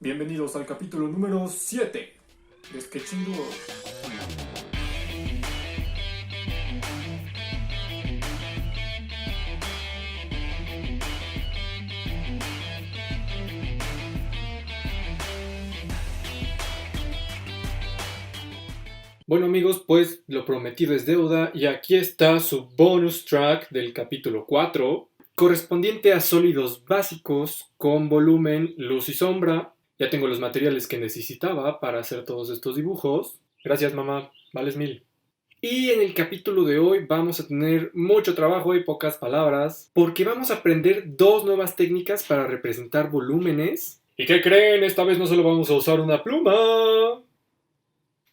Bienvenidos al capítulo número 7 de Sketching Duos. Bueno amigos, pues lo prometido es deuda y aquí está su bonus track del capítulo 4, correspondiente a sólidos básicos con volumen, luz y sombra. Ya tengo los materiales que necesitaba para hacer todos estos dibujos. Gracias mamá, vales mil. Y en el capítulo de hoy vamos a tener mucho trabajo y pocas palabras, porque vamos a aprender dos nuevas técnicas para representar volúmenes. ¿Y qué creen? Esta vez no solo vamos a usar una pluma.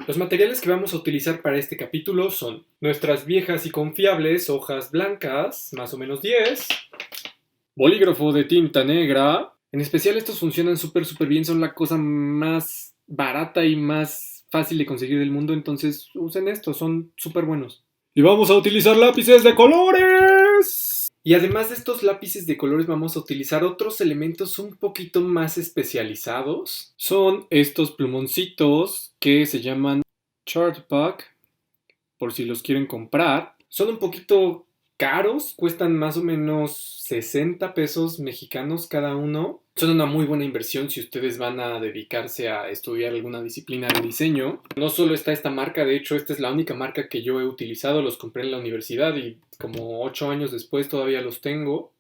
Los materiales que vamos a utilizar para este capítulo son nuestras viejas y confiables hojas blancas, más o menos 10, bolígrafo de tinta negra. En especial estos funcionan súper bien, son la cosa más barata y más fácil de conseguir del mundo, entonces usen estos, son súper buenos. Y vamos a utilizar lápices de colores. Y además de estos lápices de colores vamos a utilizar otros elementos un poquito más especializados. Son estos plumoncitos que se llaman Chartpak, por si los quieren comprar. Son un poquito caros, cuestan más o menos 60 pesos mexicanos cada uno. Son una muy buena inversión si ustedes van a dedicarse a estudiar alguna disciplina de diseño. No solo está esta marca, de hecho esta es la única marca que yo he utilizado, los compré en la universidad y como 8 años después todavía los tengo.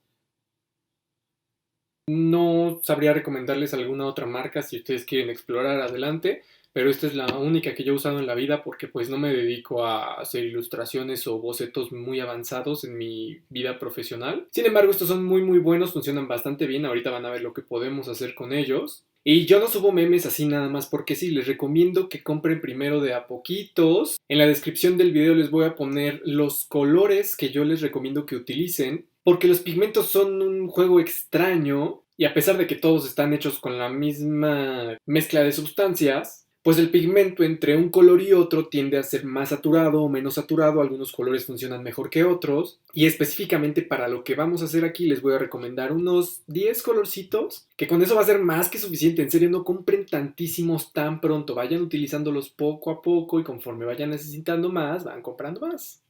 No sabría recomendarles alguna otra marca si ustedes quieren explorar adelante, pero esta es la única que yo he usado en la vida porque pues no me dedico a hacer ilustraciones o bocetos muy avanzados en mi vida profesional. Sin embargo, estos son muy buenos, funcionan bastante bien, ahorita van a ver lo que podemos hacer con ellos. Y yo no subo memes así nada más porque sí, les recomiendo que compren primero de a poquitos. En la descripción del video les voy a poner los colores que yo les recomiendo que utilicen, porque los pigmentos son un juego extraño y a pesar de que todos están hechos con la misma mezcla de sustancias, pues el pigmento entre un color y otro tiende a ser más saturado o menos saturado, algunos colores funcionan mejor que otros, y específicamente para lo que vamos a hacer aquí les voy a recomendar unos 10 colorcitos, que con eso va a ser más que suficiente. En serio, no compren tantísimos tan pronto, vayan utilizándolos poco a poco y conforme vayan necesitando más, van comprando más.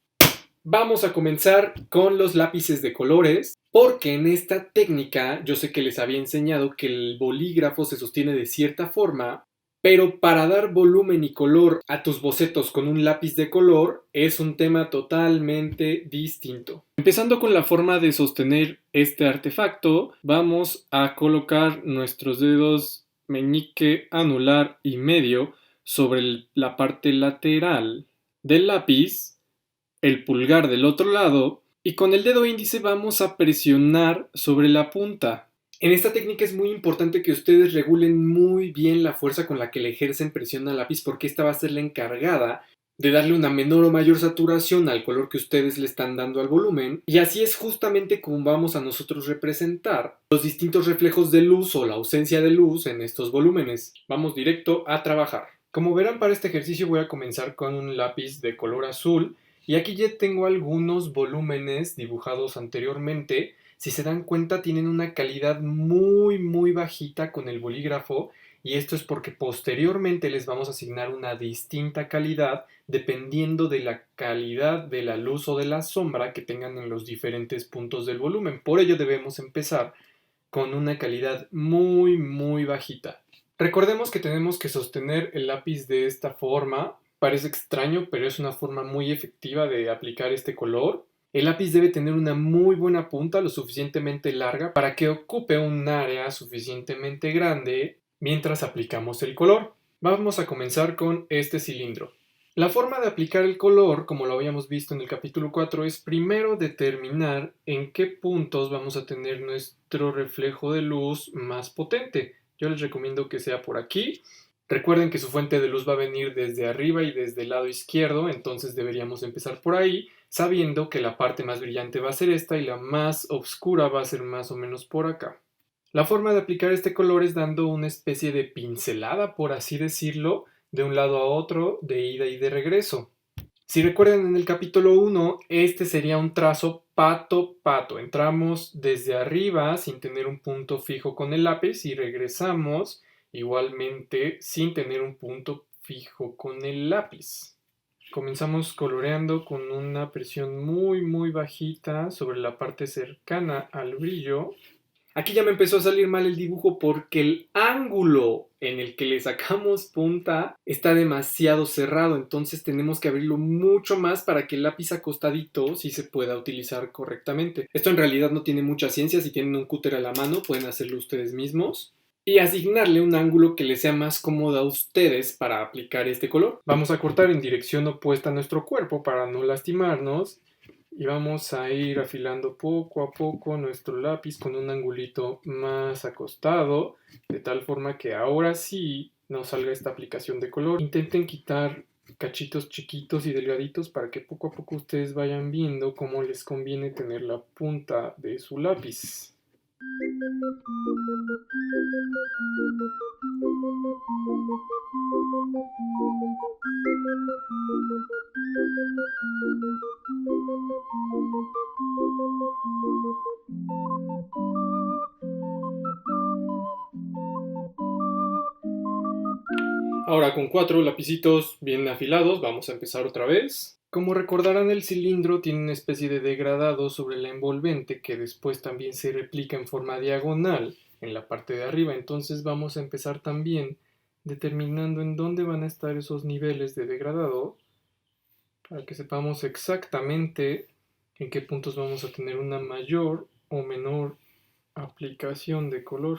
Vamos a comenzar con los lápices de colores, porque en esta técnica yo sé que les había enseñado que el bolígrafo se sostiene de cierta forma, pero para dar volumen y color a tus bocetos con un lápiz de color es un tema totalmente distinto. Empezando con la forma de sostener este artefacto, vamos a colocar nuestros dedos meñique, anular y medio sobre la parte lateral del lápiz, el pulgar del otro lado, y con el dedo índice vamos a presionar sobre la punta. En esta técnica es muy importante que ustedes regulen muy bien la fuerza con la que le ejercen presión al lápiz, porque esta va a ser la encargada de darle una menor o mayor saturación al color que ustedes le están dando al volumen, y así es justamente como vamos a nosotros representar los distintos reflejos de luz o la ausencia de luz en estos volúmenes. Vamos directo a trabajar. Como verán, para este ejercicio voy a comenzar con un lápiz de color azul, y aquí ya tengo algunos volúmenes dibujados anteriormente. Si se dan cuenta, tienen una calidad muy bajita con el bolígrafo, y esto es porque posteriormente les vamos a asignar una distinta calidad dependiendo de la calidad de la luz o de la sombra que tengan en los diferentes puntos del volumen. Por ello debemos empezar con una calidad muy bajita. Recordemos que tenemos que sostener el lápiz de esta forma. Parece extraño, pero es una forma muy efectiva de aplicar este color. El lápiz debe tener una muy buena punta, lo suficientemente larga para que ocupe un área suficientemente grande mientras aplicamos el color. Vamos a comenzar con este cilindro. La forma de aplicar el color, como lo habíamos visto en el capítulo 4, es primero determinar en qué puntos vamos a tener nuestro reflejo de luz más potente. Yo les recomiendo que sea por aquí. Recuerden que su fuente de luz va a venir desde arriba y desde el lado izquierdo, entonces deberíamos empezar por ahí, sabiendo que la parte más brillante va a ser esta y la más oscura va a ser más o menos por acá. La forma de aplicar este color es dando una especie de pincelada, por así decirlo, de un lado a otro, de ida y de regreso. Si recuerdan en el capítulo 1, este sería un trazo pato. Entramos desde arriba sin tener un punto fijo con el lápiz y regresamos igualmente sin tener un punto fijo con el lápiz. Comenzamos coloreando con una presión muy bajita sobre la parte cercana al brillo. Aquí ya me empezó a salir mal el dibujo porque el ángulo en el que le sacamos punta está demasiado cerrado, entonces tenemos que abrirlo mucho más para que el lápiz acostadito sí se pueda utilizar correctamente. Esto en realidad no tiene mucha ciencia, si tienen un cúter a la mano pueden hacerlo ustedes mismos y asignarle un ángulo que les sea más cómodo a ustedes para aplicar este color. Vamos a cortar en dirección opuesta a nuestro cuerpo para no lastimarnos. Y vamos a ir afilando poco a poco nuestro lápiz con un angulito más acostado, de tal forma que ahora sí nos salga esta aplicación de color. Intenten quitar cachitos chiquitos y delgaditos para que poco a poco ustedes vayan viendo cómo les conviene tener la punta de su lápiz. Ahora con 4 lapicitos bien afilados vamos a empezar otra vez. Como recordarán, el cilindro tiene una especie de degradado sobre la envolvente que después también se replica en forma diagonal en la parte de arriba. Entonces vamos a empezar también determinando en dónde van a estar esos niveles de degradado para que sepamos exactamente en qué puntos vamos a tener una mayor o menor aplicación de color.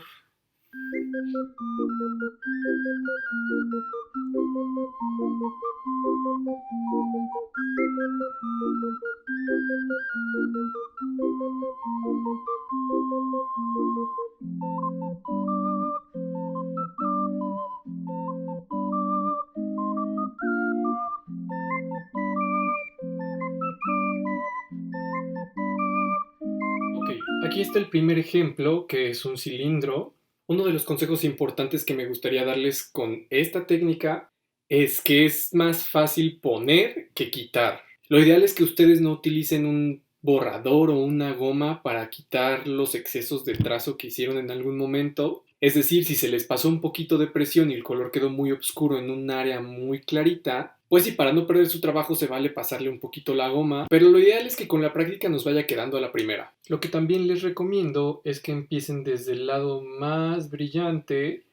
Ok, aquí está el primer ejemplo, que es un cilindro. Uno de los consejos importantes que me gustaría darles con esta técnica es que es más fácil poner que quitar. Lo ideal es que ustedes no utilicen un borrador o una goma para quitar los excesos de trazo que hicieron en algún momento. Es decir, si se les pasó un poquito de presión y el color quedó muy oscuro en un área muy clarita, pues sí, para no perder su trabajo se vale pasarle un poquito la goma, pero lo ideal es que con la práctica nos vaya quedando a la primera. Lo que también les recomiendo es que empiecen desde el lado más brillante,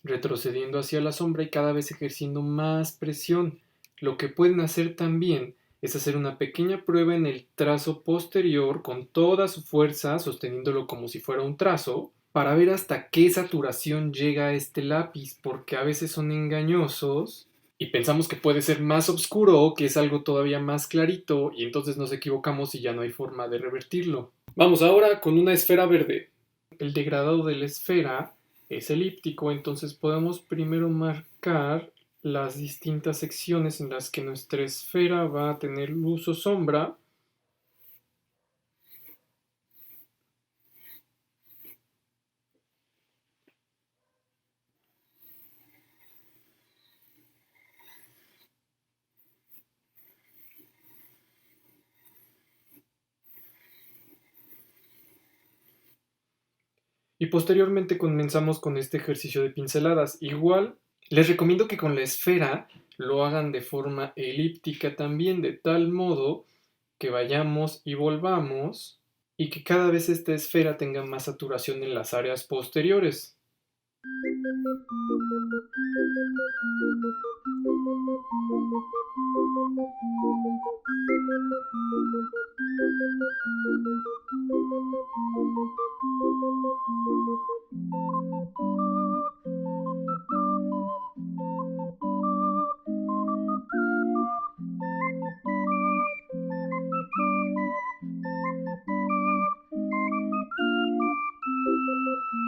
retrocediendo hacia la sombra y cada vez ejerciendo más presión. Lo que pueden hacer también es hacer una pequeña prueba en el trazo posterior con toda su fuerza, sosteniéndolo como si fuera un trazo, para ver hasta qué saturación llega este lápiz, porque a veces son engañosos y pensamos que puede ser más oscuro, que es algo todavía más clarito, y entonces nos equivocamos y ya no hay forma de revertirlo. Vamos ahora con una esfera verde. El degradado de la esfera es elíptico, entonces podemos primero marcar las distintas secciones en las que nuestra esfera va a tener luz o sombra. Y posteriormente comenzamos con este ejercicio de pinceladas. Igual, les recomiendo que con la esfera lo hagan de forma elíptica también, de tal modo que vayamos y volvamos y que cada vez esta esfera tenga más saturación en las áreas posteriores.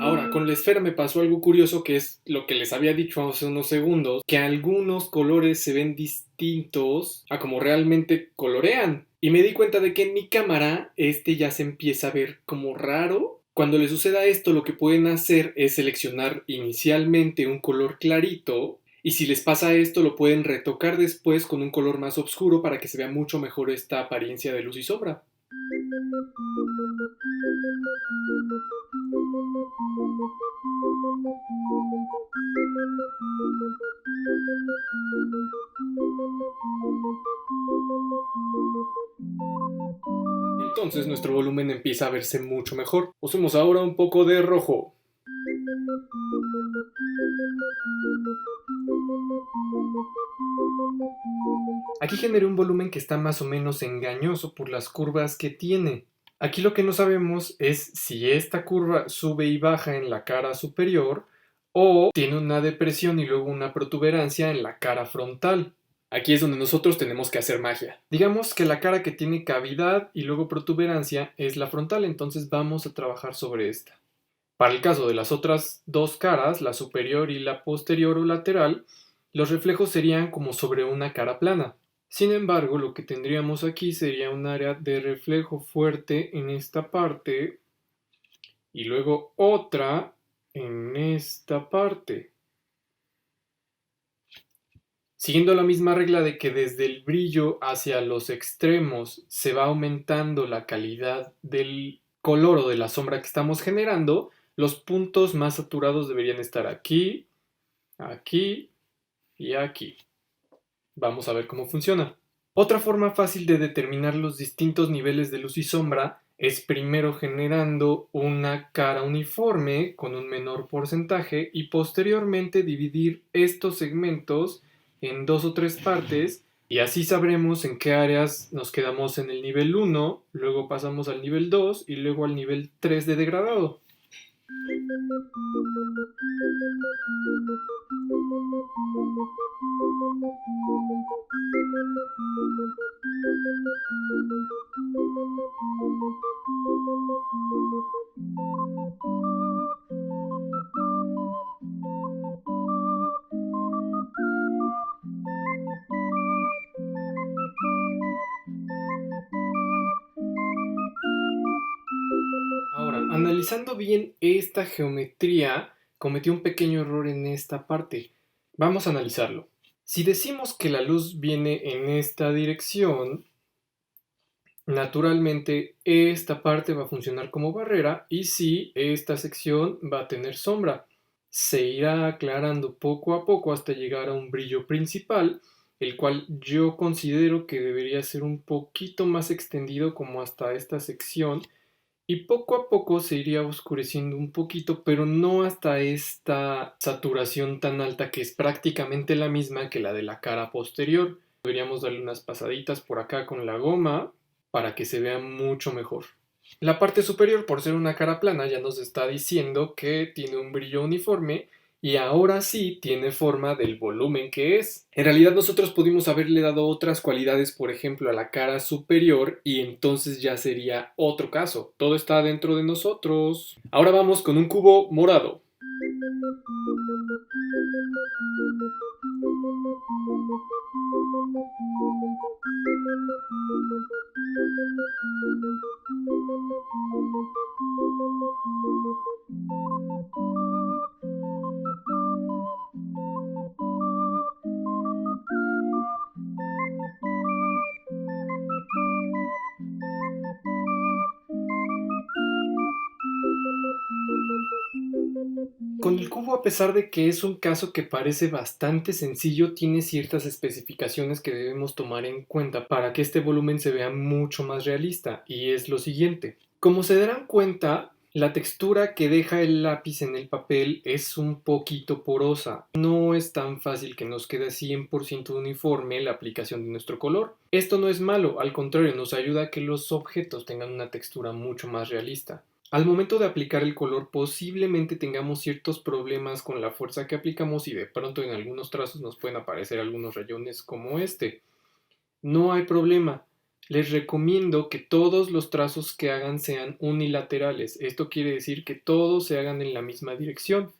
Ahora, con la esfera me pasó algo curioso que es lo que les había dicho hace unos segundos, que algunos colores se ven distintos a como realmente colorean. Y me di cuenta de que en mi cámara este ya se empieza a ver como raro. Cuando les suceda esto, lo que pueden hacer es seleccionar inicialmente un color clarito y si les pasa esto lo pueden retocar después con un color más oscuro para que se vea mucho mejor esta apariencia de luz y sombra. Entonces nuestro volumen empieza a verse mucho mejor. Usemos ahora un poco de rojo. Aquí generé un volumen que está más o menos engañoso por las curvas que tiene. Aquí lo que no sabemos es si esta curva sube y baja en la cara superior o tiene una depresión y luego una protuberancia en la cara frontal. Aquí es donde nosotros tenemos que hacer magia. Digamos que la cara que tiene cavidad y luego protuberancia es la frontal, entonces vamos a trabajar sobre esta. Para el caso de las otras dos caras, la superior y la posterior o lateral, los reflejos serían como sobre una cara plana. Sin embargo, lo que tendríamos aquí sería un área de reflejo fuerte en esta parte y luego otra en esta parte. Siguiendo la misma regla de que desde el brillo hacia los extremos se va aumentando la calidad del color o de la sombra que estamos generando, los puntos más saturados deberían estar aquí, aquí y aquí. Vamos a ver cómo funciona. Otra forma fácil de determinar los distintos niveles de luz y sombra es primero generando una cara uniforme con un menor porcentaje y posteriormente dividir estos segmentos en dos o tres partes y así sabremos en qué áreas nos quedamos en el nivel 1, luego pasamos al nivel 2 y luego al nivel 3 de degradado. Ahora, analizando bien esta geometría, cometí un pequeño error en esta parte. Vamos a analizarlo. Si decimos que la luz viene en esta dirección, naturalmente esta parte va a funcionar como barrera y sí, esta sección va a tener sombra. Se irá aclarando poco a poco hasta llegar a un brillo principal, el cual yo considero que debería ser un poquito más extendido como hasta esta sección y poco a poco se iría oscureciendo un poquito, pero no hasta esta saturación tan alta que es prácticamente la misma que la de la cara posterior. Deberíamos darle unas pasaditas por acá con la goma para que se vea mucho mejor. La parte superior, por ser una cara plana, ya nos está diciendo que tiene un brillo uniforme y ahora sí tiene forma del volumen que es. En realidad nosotros pudimos haberle dado otras cualidades, por ejemplo, a la cara superior y entonces ya sería otro caso. Todo está dentro de nosotros. Ahora vamos con un cubo morado. Con el cubo, a pesar de que es un caso que parece bastante sencillo, tiene ciertas especificaciones que debemos tomar en cuenta para que este volumen se vea mucho más realista, y es lo siguiente. Como se darán cuenta, la textura que deja el lápiz en el papel es un poquito porosa. No es tan fácil que nos quede 100% uniforme la aplicación de nuestro color. Esto no es malo, al contrario, nos ayuda a que los objetos tengan una textura mucho más realista. Al momento de aplicar el color posiblemente tengamos ciertos problemas con la fuerza que aplicamos y de pronto en algunos trazos nos pueden aparecer algunos rayones como este. No hay problema. Les recomiendo que todos los trazos que hagan sean unilaterales. Esto quiere decir que todos se hagan en la misma dirección.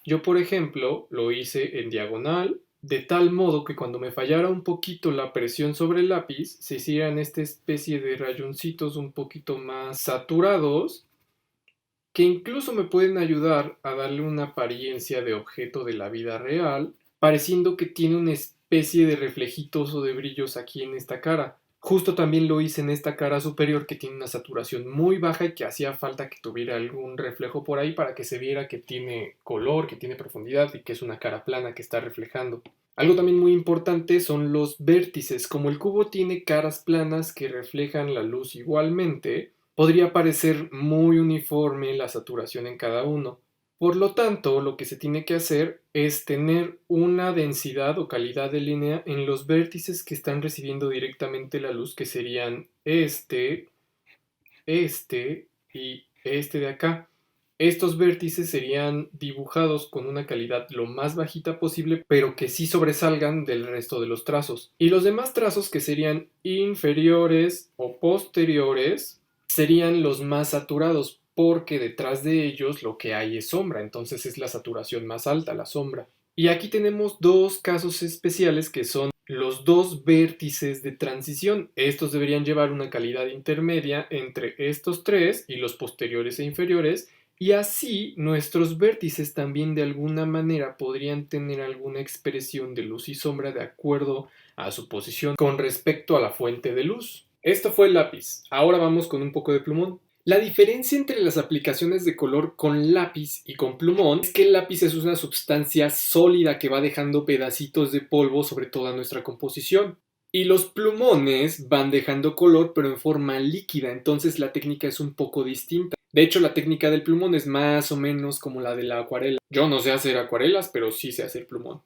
Yo, por ejemplo, lo hice en diagonal, de tal modo que cuando me fallara un poquito la presión sobre el lápiz, se hicieran esta especie de rayoncitos un poquito más saturados que incluso me pueden ayudar a darle una apariencia de objeto de la vida real, pareciendo que tiene una especie de reflejitos o de brillos aquí en esta cara. Justo también lo hice en esta cara superior que tiene una saturación muy baja y que hacía falta que tuviera algún reflejo por ahí para que se viera que tiene color, que tiene profundidad y que es una cara plana que está reflejando. Algo también muy importante son los vértices. Como el cubo tiene caras planas que reflejan la luz igualmente, podría parecer muy uniforme la saturación en cada uno. Por lo tanto, lo que se tiene que hacer es tener una densidad o calidad de línea en los vértices que están recibiendo directamente la luz, que serían este y este de acá. Estos vértices serían dibujados con una calidad lo más bajita posible, pero que sí sobresalgan del resto de los trazos. Y los demás trazos, que serían inferiores o posteriores, serían los más saturados, porque detrás de ellos lo que hay es sombra, entonces es la saturación más alta, la sombra. Y aquí tenemos dos casos especiales que son los dos vértices de transición. Estos deberían llevar una calidad intermedia entre estos tres y los posteriores e inferiores, y así nuestros vértices también de alguna manera podrían tener alguna expresión de luz y sombra de acuerdo a su posición con respecto a la fuente de luz. Esto fue el lápiz. Ahora vamos con un poco de plumón. La diferencia entre las aplicaciones de color con lápiz y con plumón es que el lápiz es una sustancia sólida que va dejando pedacitos de polvo sobre toda nuestra composición. Y los plumones van dejando color pero en forma líquida, entonces la técnica es un poco distinta. De hecho, la técnica del plumón es más o menos como la de la acuarela. Yo no sé hacer acuarelas, pero sí sé hacer plumón.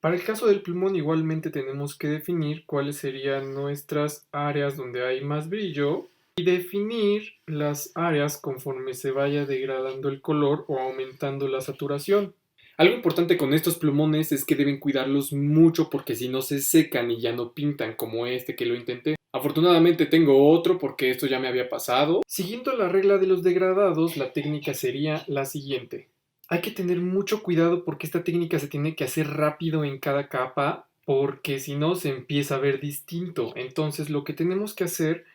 Para el caso del plumón igualmente tenemos que definir cuáles serían nuestras áreas donde hay más brillo y definir las áreas conforme se vaya degradando el color o aumentando la saturación. Algo importante con estos plumones es que deben cuidarlos mucho porque si no se secan y ya no pintan como este que lo intenté. Afortunadamente tengo otro porque esto ya me había pasado. Siguiendo la regla de los degradados, la técnica sería la siguiente. Hay que tener mucho cuidado porque esta técnica se tiene que hacer rápido en cada capa porque si no se empieza a ver distinto. Entonces lo que tenemos que hacer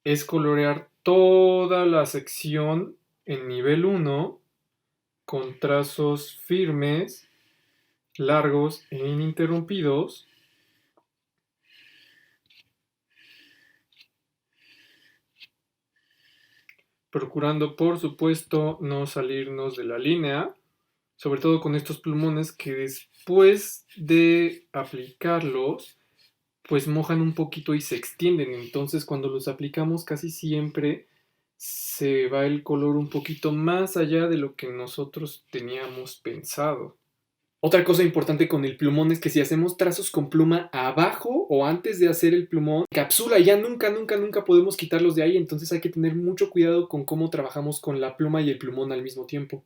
es colorear toda la sección en nivel 1 con trazos firmes, largos e ininterrumpidos, procurando por supuesto no salirnos de la línea, sobre todo con estos plumones que después de aplicarlos pues mojan un poquito y se extienden. Entonces cuando los aplicamos casi siempre se va el color un poquito más allá de lo que nosotros teníamos pensado. Otra cosa importante con el plumón es que si hacemos trazos con pluma abajo o antes de hacer el plumón, capsula, ya nunca podemos quitarlos de ahí, entonces hay que tener mucho cuidado con cómo trabajamos con la pluma y el plumón al mismo tiempo.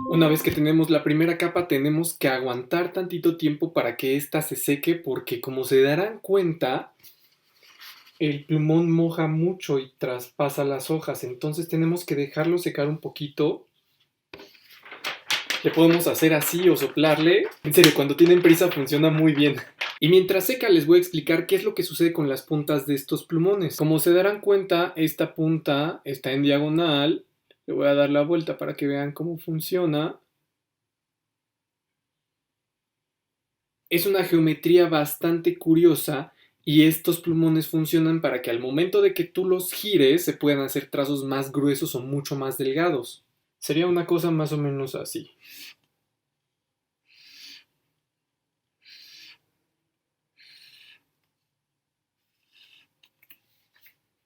Una vez que tenemos la primera capa, tenemos que aguantar tantito tiempo para que ésta se seque, porque como se darán cuenta, el plumón moja mucho y traspasa las hojas, entonces tenemos que dejarlo secar un poquito. Le podemos hacer así o soplarle. En serio, cuando tienen prisa funciona muy bien. Y mientras seca les voy a explicar qué es lo que sucede con las puntas de estos plumones. Como se darán cuenta, esta punta está en diagonal. Le voy a dar la vuelta para que vean cómo funciona. Es una geometría bastante curiosa y estos plumones funcionan para que al momento de que tú los gires se puedan hacer trazos más gruesos o mucho más delgados. Sería una cosa más o menos así.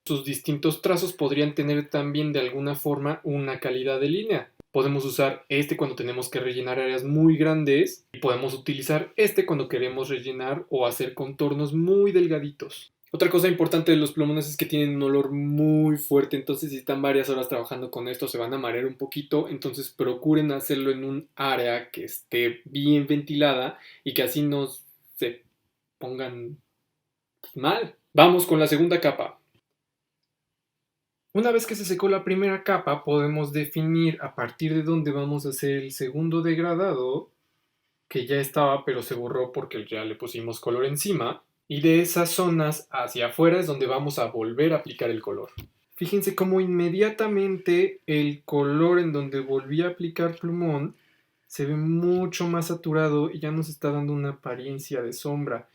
Sus distintos trazos podrían tener también de alguna forma una calidad de línea. Podemos usar este cuando tenemos que rellenar áreas muy grandes y podemos utilizar este cuando queremos rellenar o hacer contornos muy delgaditos. Otra cosa importante de los plumones es que tienen un olor muy fuerte, entonces si están varias horas trabajando con esto se van a marear un poquito, entonces procuren hacerlo en un área que esté bien ventilada y que así no se pongan mal. Vamos con la segunda capa. Una vez que se secó la primera capa, podemos definir a partir de dónde vamos a hacer el segundo degradado, que ya estaba pero se borró porque ya le pusimos color encima, y de esas zonas hacia afuera es donde vamos a volver a aplicar el color. Fíjense cómo inmediatamente el color en donde volví a aplicar plumón se ve mucho más saturado y ya nos está dando una apariencia de sombra.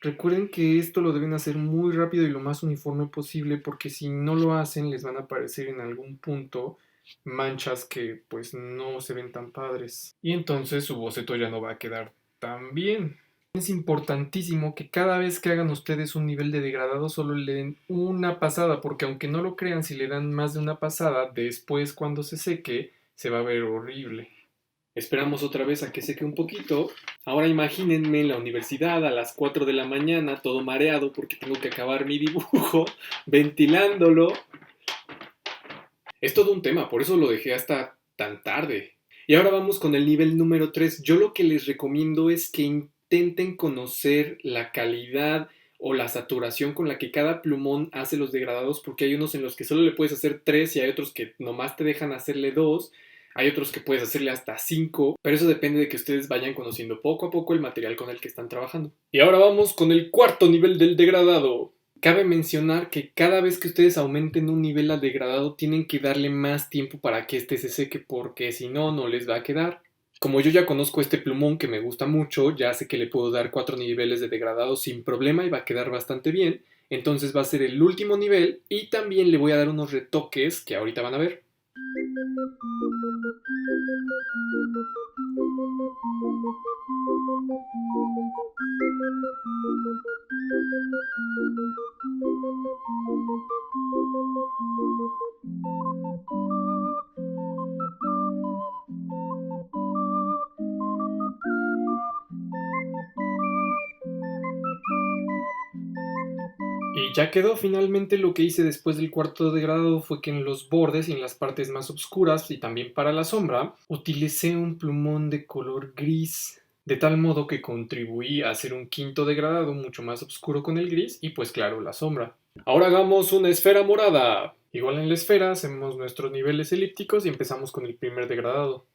Recuerden que esto lo deben hacer muy rápido y lo más uniforme posible porque si no lo hacen les van a aparecer en algún punto manchas que pues no se ven tan padres. Y entonces su boceto ya no va a quedar tan bien. Es importantísimo que cada vez que hagan ustedes un nivel de degradado solo le den una pasada, porque aunque no lo crean, si le dan más de una pasada, después cuando se seque, se va a ver horrible. Esperamos otra vez a que seque un poquito. Ahora imagínense en la universidad a las 4 de la mañana, todo mareado porque tengo que acabar mi dibujo, ventilándolo. Es todo un tema, por eso lo dejé hasta tan tarde. Y ahora vamos con el nivel número 3. Yo lo que les recomiendo es que intenten conocer la calidad o la saturación con la que cada plumón hace los degradados, porque hay unos en los que solo le puedes hacer 3 y hay otros que nomás te dejan hacerle 2. Hay otros que puedes hacerle hasta 5, pero eso depende de que ustedes vayan conociendo poco a poco el material con el que están trabajando. Y ahora vamos con el cuarto nivel del degradado. Cabe mencionar que cada vez que ustedes aumenten un nivel al degradado tienen que darle más tiempo para que este se seque porque si no, no les va a quedar. Como yo ya conozco este plumón que me gusta mucho, ya sé que le puedo dar 4 niveles de degradado sin problema y va a quedar bastante bien. Entonces va a ser el último nivel y también le voy a dar unos retoques que ahorita van a ver. Y ya quedó. Finalmente lo que hice después del cuarto degradado fue que en los bordes y en las partes más oscuras y también para la sombra utilicé un plumón de color gris, de tal modo que contribuí a hacer un quinto degradado mucho más oscuro con el gris y pues claro la sombra. Ahora hagamos una esfera morada. Igual en la esfera hacemos nuestros niveles elípticos y empezamos con el primer degradado.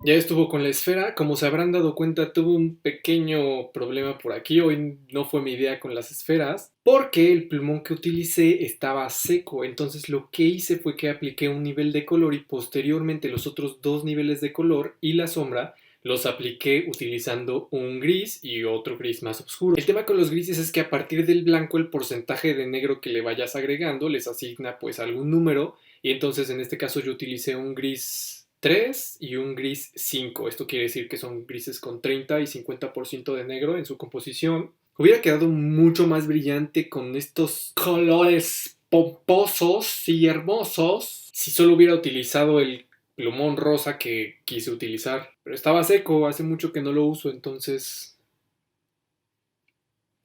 Ya estuvo con la esfera, como se habrán dado cuenta tuve un pequeño problema por aquí, hoy no fue mi idea con las esferas, porque el plumón que utilicé estaba seco, entonces lo que hice fue que apliqué un nivel de color y posteriormente los otros 2 niveles de color y la sombra los apliqué utilizando un gris y otro gris más oscuro. El tema con los grises es que a partir del blanco el porcentaje de negro que le vayas agregando les asigna pues algún número y entonces en este caso yo utilicé un gris 3 y un gris 5. Esto quiere decir que son grises con 30 y 50% de negro en su composición. Hubiera quedado mucho más brillante con estos colores pomposos y hermosos si solo hubiera utilizado el plumón rosa que quise utilizar. Pero estaba seco, hace mucho que no lo uso, entonces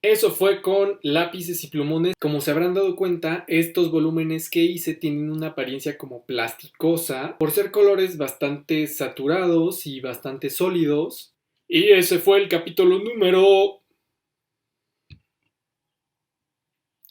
eso fue con lápices y plumones. Como se habrán dado cuenta, estos volúmenes que hice tienen una apariencia como plasticosa por ser colores bastante saturados y bastante sólidos. Y ese fue el capítulo número...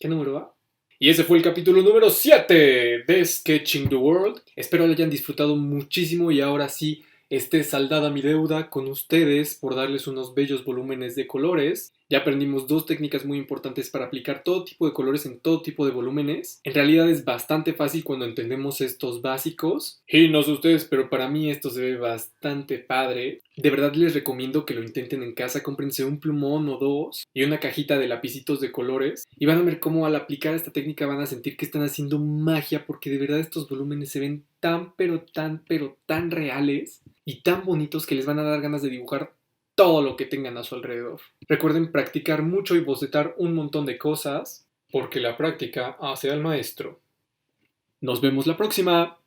¿Qué número va? Y ese fue el capítulo número 7 de Sketching the World. Espero lo hayan disfrutado muchísimo y ahora sí esté saldada mi deuda con ustedes por darles unos bellos volúmenes de colores. Ya aprendimos 2 técnicas muy importantes para aplicar todo tipo de colores en todo tipo de volúmenes. En realidad es bastante fácil cuando entendemos estos básicos. Y no sé ustedes, pero para mí esto se ve bastante padre. De verdad les recomiendo que lo intenten en casa. Cómprense un plumón o 2 y una cajita de lapicitos de colores. Y van a ver cómo al aplicar esta técnica van a sentir que están haciendo magia porque de verdad estos volúmenes se ven tan pero tan reales y tan bonitos que les van a dar ganas de dibujar todo lo que tengan a su alrededor. Recuerden practicar mucho y bocetar un montón de cosas, porque la práctica hace al maestro. Nos vemos la próxima.